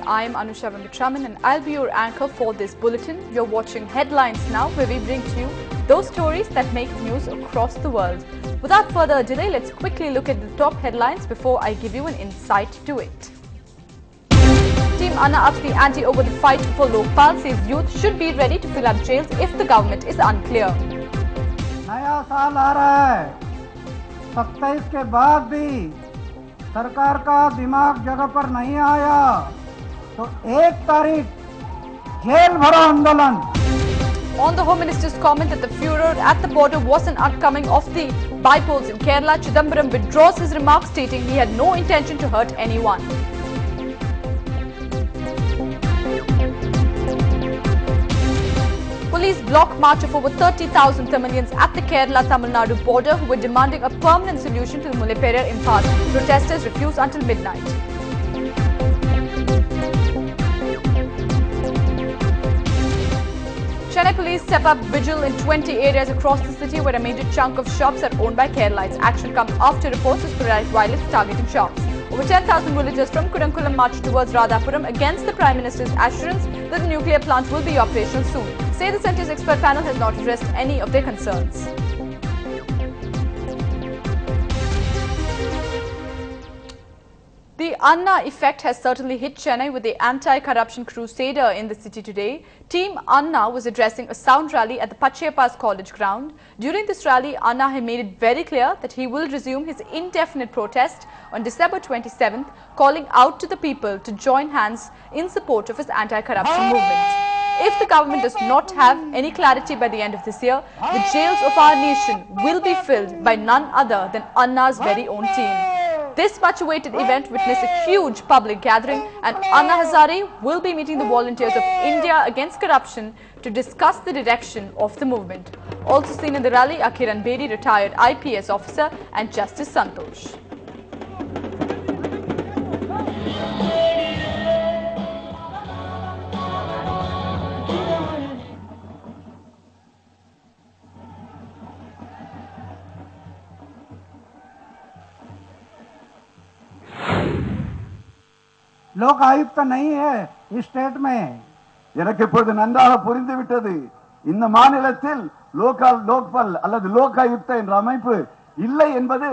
I am Anusha Venkatraman and I'll be your anchor for this bulletin. You're watching Headlines Now, where we bring to you those stories that make news across the world. Without further delay, let's quickly look at the top headlines before I give you an insight to it. Team Anna ups the ante over the fight for Lokpal, says youth should be ready to fill up jails if the government is unclear. नया साल आ रहा है, 27 के बाद भी सरकार का दिमाग जगह पर नहीं आया तो 1 तारीख जेल भरो आंदोलन. On the Home Minister's comment that the furor at the border was an outcoming of the bypolls in Kerala, Chidambaram withdraws his remarks, stating he had no intention to hurt anyone. Police block march of over 30,000 Tamilians at the Kerala-Tamil Nadu border who were demanding a permanent solution to the Mullaperiyar impasse. Protesters refuse until midnight. Chennai police step up vigil in 20 areas across the city where a major chunk of shops are owned by Keralites. Action comes after reports of sporadic violence targeting shops. Over 10,000 villagers from Kudankulam marched towards Radhapuram against the Prime Minister's assurance that the nuclear plant will be operational soon. Say the centre's expert panel has not addressed any of their concerns. The Anna effect has certainly hit Chennai with the anti-corruption crusader in the city today. Team Anna was addressing a sound rally at the Pachaiappa's college ground. During this rally, Anna had made it very clear that he will resume his indefinite protest on December 27th, calling out to the people to join hands in support of his anti-corruption movement. If the government does not have any clarity by the end of this year, the jails of our nation will be filled by none other than Anna's very own team. This much-awaited event witnessed a huge public gathering, and Anna Hazare will be meeting the volunteers of India Against Corruption to discuss the direction of the movement. Also seen in the rally are Kiran Bedi, retired IPS officer, and Justice Santosh. लोक आयुक्त नहीं है इस state में. எனக்கு இப்பொழுது நன்றாக புரிந்துவிட்டது. இந்த மாநிலத்தில் லோக்பால் அல்லது லோகாயுக்த என்ற அமைப்பு இல்லை என்பது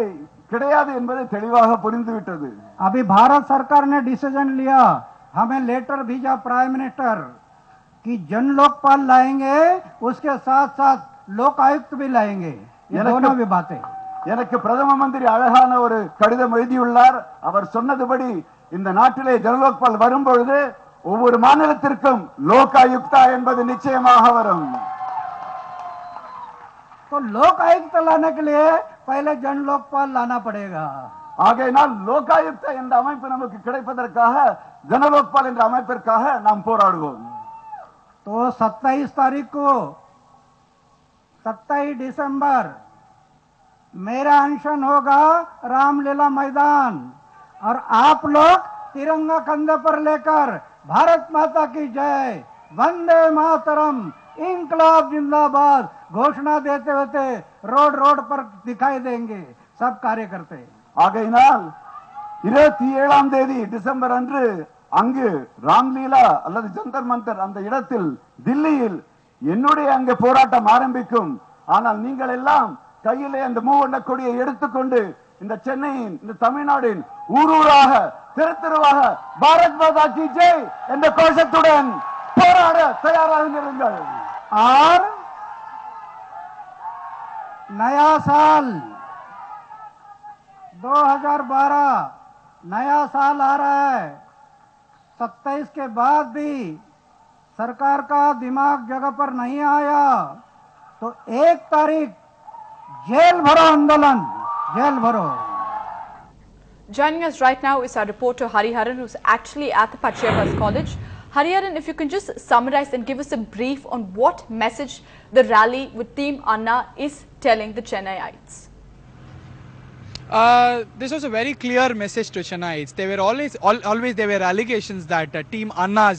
கிடையாது என்பது தெளிவாக புரிந்துவிட்டது. अभी भारत सरकार ने डिसीजन लिया, हमें लेटर भेजा प्राइम मिनिस्टर कि जन लोकपाल लाएंगे, उसके साथ साथ लोकायुक्त भी लाएंगे. ये दोनों भी बातें. எனக்கு பிரதம மந்திரி அழகான ஒரு கடிதம் எழுதியுள்ளார். அவர் சொன்னதுபடி இந்த நாட்டிலே ஜனலோக்பால் வரும்பொழுது ஒவ்வொரு மாநிலத்திற்கும் லோகாயுக்தா என்பது நிச்சயமாக வரும். तो लोकायुक्त लाने के लिए पहले जन लोकपाल लाना पड़ेगा. ஆகையினால் லோகாயுக்தா என்ற அமைப்பு நமக்கு கிடைப்பதற்காக ஜனலோக்பால் என்ற அமைப்பிற்காக நாம் போராடுவோம். तो 27 तारीख को 27 दिसंबर मेरा अनशन होगा रामलीला मैदान, और आप लोग तिरंगा कंधे पर लेकर भारत माता की जय, वंदे मातरम, इंकलाब जिंदाबाद घोषणा देते हुए रोड पर दिखाई देंगे सब कार्यकर्ते. ஆகையினால் 27ஆம் தேதி டிசம்பர் அன்று அங்கு ராம்லீலா அல்லது ஜந்தர் மந்தர் அந்த இடத்தில் தில்லியில் என்னுடைய அங்கே போராட்டம் ஆரம்பிக்கும். ஆனால் நீங்கள் எல்லாம் கையிலே அந்த மூவண்ண கொடியை எடுத்துக்கொண்டு இந்த சென்னையின் இந்த தமிழ்நாட்டின் ஊரூராக தெருவாக பாரத் மாதா கி ஜெய் என்ற கோஷத்துடன் போராட தயாராக இருங்கள். और नया साल 2012 नया साल आ रहा है. 27 के बाद भी सरकार का दिमाग जगह पर नहीं आया तो 1 तारीख जेल भरो आंदोलन, जेल भरो. Joining us right now is our reporter Hariharan, who's actually at the Pachaiappa's college. Hariharan, if you can just summarize and give us a brief on what message the rally with Team Anna is telling the Chennaiites. This was a very clear message to Chennaites. They were always there were allegations that Team Anna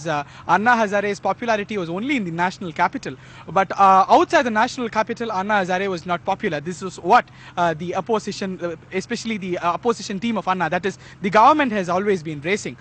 Hazare's popularity was only in the national capital, but outside the national capital, Anna Hazare was not popular. This was what the opposition, especially the opposition team of Anna, that is the government, has always been raising.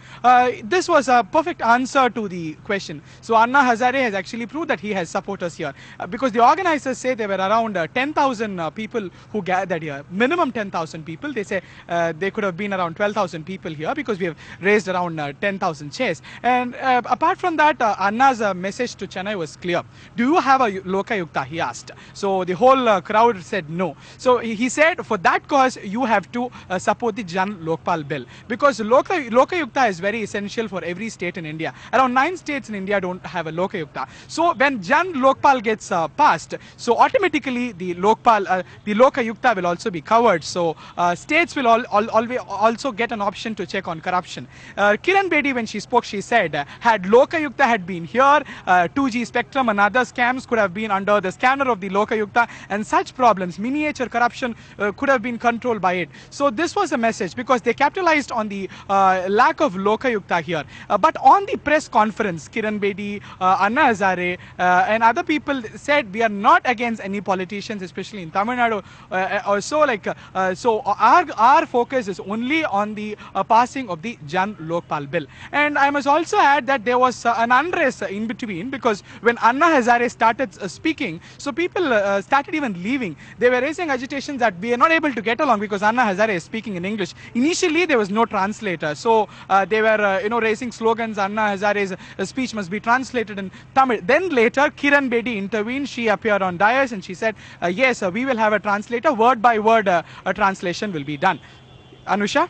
This was a perfect answer to the question. So Anna Hazare has actually proved that he has supporters here, because the organizers say there were around 10,000 people who gathered here, minimum 10,000 people. They say they could have been around 12,000 people here, because we have raised around 10,000 chairs. And apart from that, Anna's message to Chennai was clear. Do you have a Lokayukta? He asked. So the whole crowd said no. So he said, for that cause, you have to support the Jan Lokpal bill, because Lokayukta is very essential for every state in India. Around 9 states in India don't have a Lokayukta. So when Jan Lokpal gets passed, so automatically the Lokayukta will also be covered. So states will always also get an option to check on corruption. Kiran Bedi, when she spoke, she said, had Lokayukta had been here, 2G spectrum and other scams could have been under the scanner of the Lokayukta, and such problems, miniature corruption, could have been controlled by it. So this was a message, because they capitalized on the lack of Lokayukta here. But on the press conference, Kiran Bedi, Anna Hazare and other people said, we are not against any politicians, especially in Tamil Nadu. So our focus is only on the passing of the Jan Lokpal bill. And I must also add that there was an unrest in between, because when Anna Hazare started speaking, so people started even leaving. They were raising agitations that we are not able to get along because Anna Hazare is speaking in English. Initially, there was no translator, so they were raising slogans. Anna Hazare's speech must be translated in Tamil. Then later, Kiran Bedi intervened. She appeared on dais and she said, yes, we will have a translator. Word by word, a translation will be done. Anusha?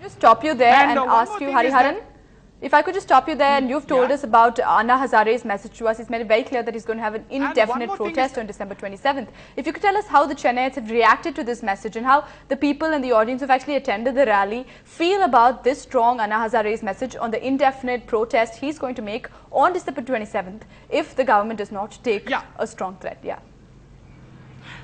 Just stop you there and ask you, Hariharan, if I could just stop you there, and you've told us about Anna Hazare's message to us. He's made it very clear that he's going to have an indefinite protest on December 27th. If you could tell us how the Chennaites have reacted to this message, and how the people and the audience who've actually attended the rally feel about this strong Anna Hazare's message on the indefinite protest he's going to make on December 27th if the government does not take a strong threat.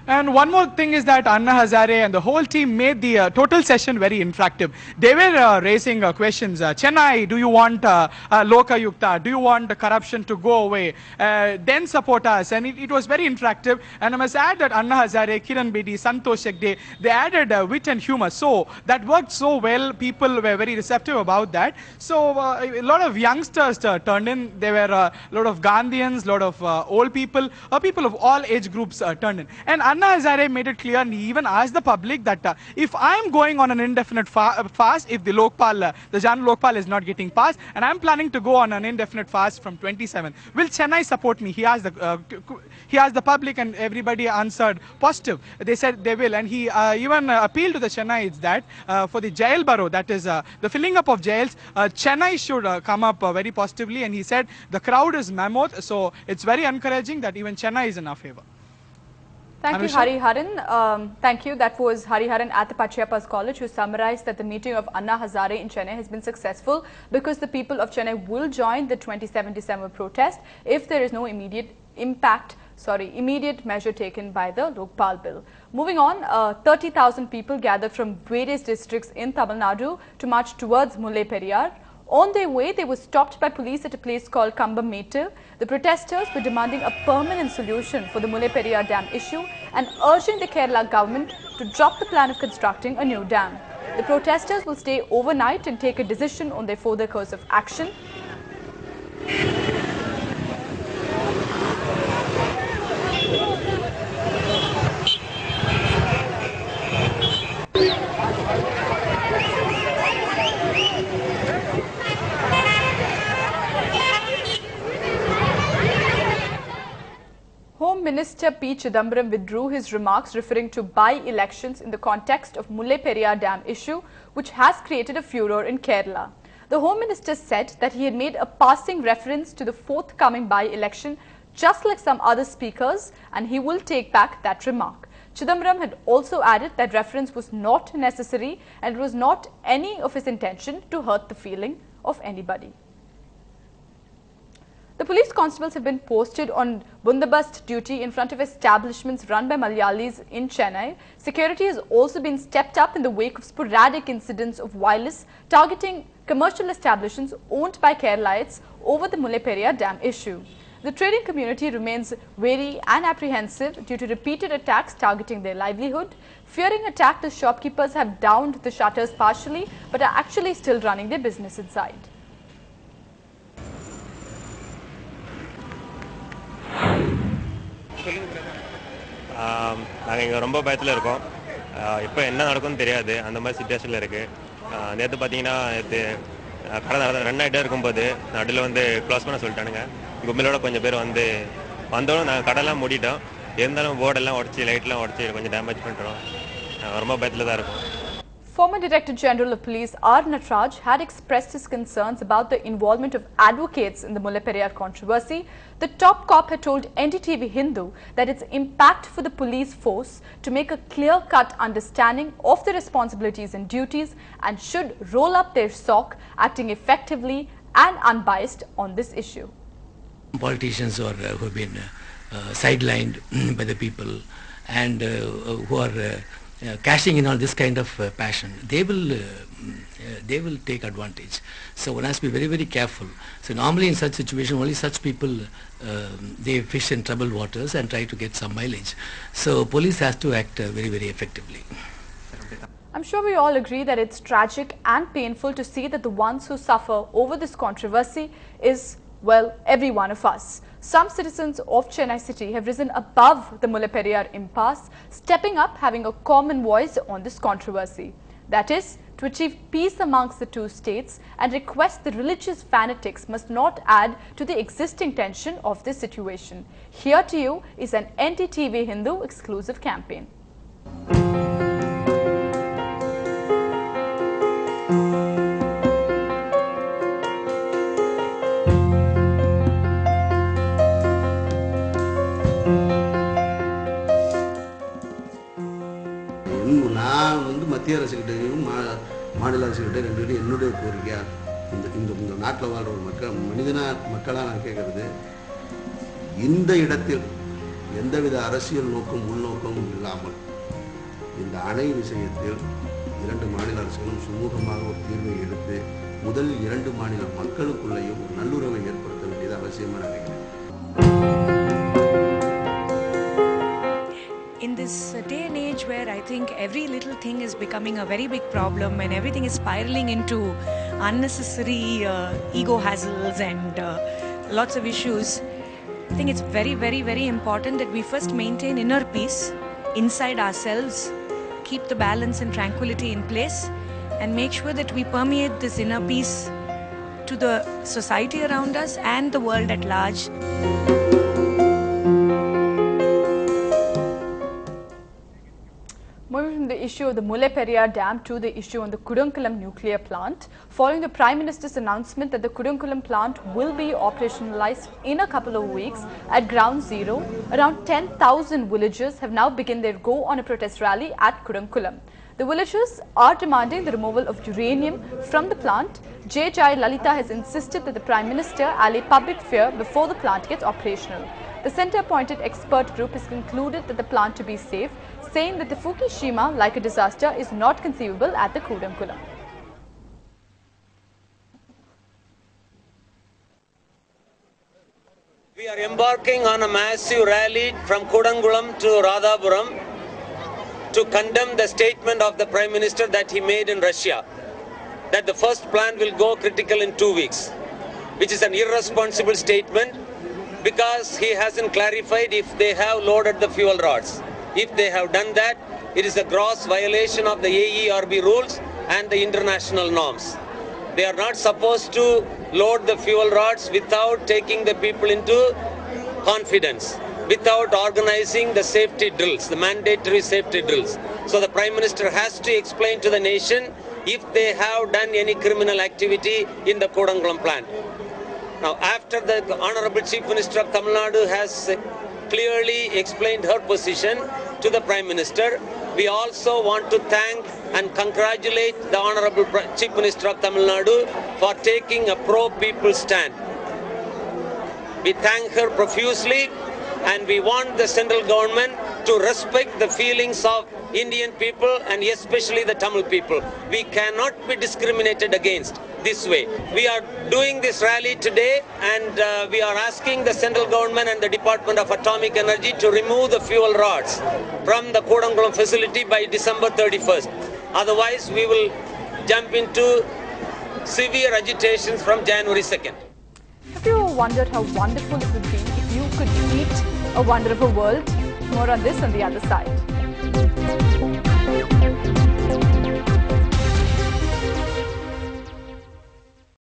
And one more thing is that Anna Hazare and the whole team made the total session very interactive. They were raising questions. Chennai, do you want Lokayukta? Do you want the corruption to go away? Then support us. And it was very interactive. And I must add that Anna Hazare, Kiran Bedi, Santosh Hegde, they added wit and humor. So that worked so well. People were very receptive about that. So a lot of youngsters turned in. There were a lot of Gandhians, a lot of old people, people of all age groups turned in. And Anna Hazare made it clear, and he even asked the public that if I'm going on an indefinite fast, if the Jan Lokpal is not getting passed, and I'm planning to go on an indefinite fast from 27, will Chennai support me? He asked the public, and everybody answered positive. They said they will, and he even appealed to the Chennaites that for the jail borough, that is the filling up of jails, Chennai should come up very positively, and he said the crowd is mammoth, so it's very encouraging that even Chennai is in our favor. Thank you, Hariharan. Thank you. That was Hariharan at the Pachayappa's College, who summarized that the meeting of Anna Hazare in Chennai has been successful because the people of Chennai will join the 27 December protest if there is no immediate measure taken by the Lokpal bill. Moving on, 30,000 people gathered from various districts in Tamil Nadu to march towards Mullai Periyar. On their way, they were stopped by police at a place called Kambammettu. The protesters were demanding a permanent solution for the Mullai Periyar Dam issue and urging the Kerala government to drop the plan of constructing a new dam. The protesters will stay overnight and take a decision on their further course of action. Home Minister P. Chidambaram withdrew his remarks referring to by-elections in the context of Mullai Periyar Dam issue, which has created a furor in Kerala. The Home Minister said that he had made a passing reference to the forthcoming by-election, just like some other speakers, and he will take back that remark. Chidambaram had also added that reference was not necessary and it was not any of his intention to hurt the feeling of anybody. The police constables have been posted on bundobast duty in front of establishments run by Malayalis in Chennai. Security has also been stepped up in the wake of sporadic incidents of violence targeting commercial establishments owned by Keralites over the Mullaperiyar Dam issue. The trading community remains wary and apprehensive due to repeated attacks targeting their livelihood. Fearing attack, the shopkeepers have downed the shutters partially but are actually still running their business inside. நாங்கள் இங்கே ரொம்ப பயத்தில் இருக்கோம். இப்போ என்ன நடக்கும்னு தெரியாது, அந்த மாதிரி சிச்சுவேஷனில் இருக்குது. நேற்று பார்த்தீங்கன்னா கடை 2 நைட்டாக இருக்கும்போது நடுவில் வந்து க்ளோஸ் பண்ண சொல்லிட்டானுங்க. கும்பலோட கொஞ்சம் பேர் வந்தோம். நாங்கள் கடைலாம் மூடிட்டோம். இருந்தாலும் போர்டெல்லாம் உடச்சி லைட்லாம் உடச்சி கொஞ்சம் டேமேஜ் பண்ணிட்டோம். ரொம்ப பயத்தில் தான் இருக்கும். Former Director General of Police R. Nataraj had expressed his concerns about the involvement of advocates in the Mullaperiyar controversy. The top cop had told NDTV Hindu that it's impact for the police force to make a clear-cut understanding of the responsibilities and duties and should roll up their sock, acting effectively and unbiased on this issue. Politicians who have been sidelined by the people and who are cashing in on this kind of passion, they will take advantage. So one has to be very, very careful. So normally in such situation, only such people they fish in troubled waters and try to get some mileage. So police has to act very, very effectively. I'm sure we all agree that it's tragic and painful to see that the ones who suffer over this controversy is, well, every one of us. Some citizens of Chennai city have risen above the Mullaperiyar impasse, stepping up, having a common voice on this controversy. That is, to achieve peace amongst the two states and request the religious fanatics must not add to the existing tension of this situation. Here to you is an NDTV Hindu exclusive campaign. மத்திய அரசுகிட்டையும் மாநில அரசுகிட்ட ரெண்டு என்னுடைய கோரிக்கை, இந்த நாட்டில் வாழ்கிற ஒரு மக்களாக நான் கேட்கறது, இந்த இடத்தில் எந்தவித அரசியல் நோக்கம் உள்நோக்கமும் இல்லாமல் இந்த அணை விஷயத்தில் 2 மாநில அரசுகளும் சுமூகமாக ஒரு தீர்வை எடுத்து முதல் 2 மாநில மக்களுக்குள்ளேயும் ஒரு நல்லுறவை ஏற்படுத்த வேண்டியது அவசியமாக நினைக்கிறேன். In this day and age where I think every little thing is becoming a very big problem and everything is spiraling into unnecessary ego hassles and lots of issues, I think it's very, very, very important that we first maintain inner peace inside ourselves, keep the balance and tranquility in place and make sure that we permeate this inner peace to the society around us and the world at large. Moving from the issue of the Mullaperiyar Dam to the issue on the Kudankulam nuclear plant, following the Prime Minister's announcement that the Kudankulam plant will be operationalized in a couple of weeks at ground zero, around 10,000 villagers have now begun their go on a protest rally at Kudankulam. The villagers are demanding the removal of uranium from the plant. J. Lalita has insisted that the Prime Minister allay public fear before the plant gets operational. The centre-appointed expert group has concluded that the plant to be safe, saying that the Fukushima, like a disaster, is not conceivable at the Kudankulam. We are embarking on a massive rally from Kudankulam to Radhapuram to condemn the statement of the Prime Minister that he made in Russia, that the first plant will go critical in 2 weeks, which is an irresponsible statement because he hasn't clarified if they have loaded the fuel rods. If they have done that, it is a gross violation of the AERB rules and the international norms. They are not supposed to load the fuel rods without taking the people into confidence, without organizing the safety drills, the mandatory safety drills. So the Prime Minister has to explain to the nation if they have done any criminal activity in the Kudankulam plant. Now, after the Honorable Chief Minister of Tamil Nadu has clearly explained her position to the Prime Minister, we also want to thank and congratulate the Honorable Chief Minister of Tamil Nadu for taking a pro-people stand. We thank her profusely, and we want the central government to respect the feelings of Indian people and especially the Tamil people. We cannot be discriminated against this way. We are doing this rally today, and we are asking the central government and the Department of Atomic Energy to remove the fuel rods from the Kodangulam facility by December 31st. Otherwise, we will jump into severe agitations from January 2nd. Have you wondered how wonderful it would be if you could meet a wonder of a world? More on this on the other side.